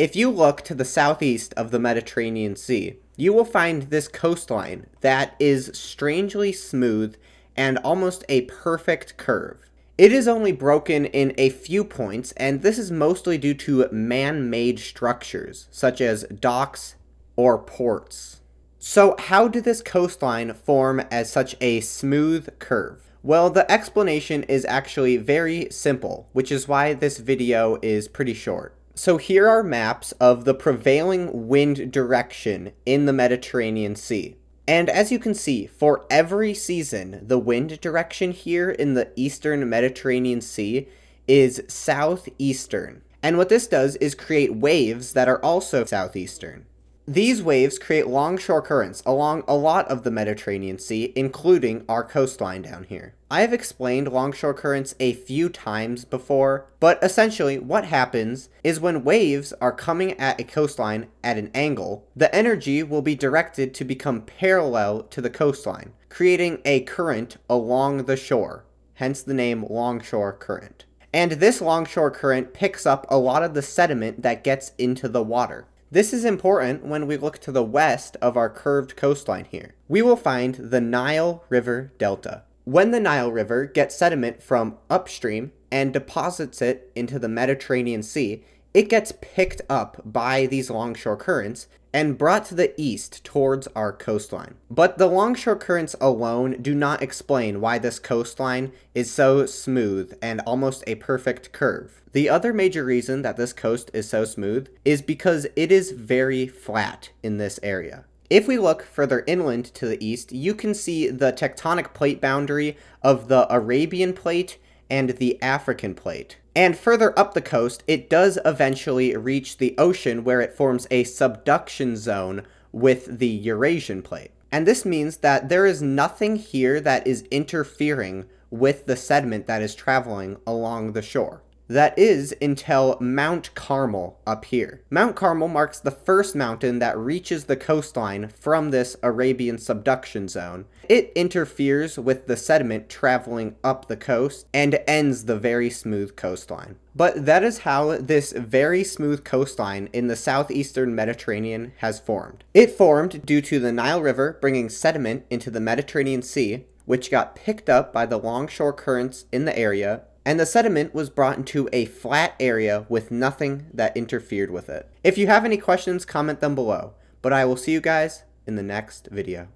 If you look to the southeast of the Mediterranean Sea, you will find this coastline that is strangely smooth and almost a perfect curve. It is only broken in a few points, and this is mostly due to man-made structures, such as docks or ports. So how did this coastline form as such a smooth curve? Well, the explanation is actually very simple, which is why this video is pretty short. So here are maps of the prevailing wind direction in the Mediterranean Sea. And as you can see, for every season, the wind direction here in the eastern Mediterranean Sea is southeastern. And what this does is create waves that are also southeastern. These waves create longshore currents along a lot of the Mediterranean Sea, including our coastline down here. I have explained longshore currents a few times before, but essentially what happens is when waves are coming at a coastline at an angle, the energy will be directed to become parallel to the coastline, creating a current along the shore, hence the name longshore current. And this longshore current picks up a lot of the sediment that gets into the water. This is important when we look to the west of our curved coastline here. We will find the Nile River Delta. When the Nile River gets sediment from upstream and deposits it into the Mediterranean Sea, it gets picked up by these longshore currents and brought to the east towards our coastline. But the longshore currents alone do not explain why this coastline is so smooth and almost a perfect curve. The other major reason that this coast is so smooth is because it is very flat in this area. If we look further inland to the east, you can see the tectonic plate boundary of the Arabian plate and the African plate. And further up the coast, it does eventually reach the ocean where it forms a subduction zone with the Eurasian plate. And this means that there is nothing here that is interfering with the sediment that is traveling along the shore. That is until Mount Carmel up here. Mount Carmel marks the first mountain that reaches the coastline from this Arabian subduction zone. It interferes with the sediment traveling up the coast and ends the very smooth coastline. But that is how this very smooth coastline in the southeastern Mediterranean has formed. It formed due to the Nile River bringing sediment into the Mediterranean Sea, which got picked up by the longshore currents in the area, and the sediment was brought into a flat area with nothing that interfered with it. If you have any questions, comment them below, but I will see you guys in the next video.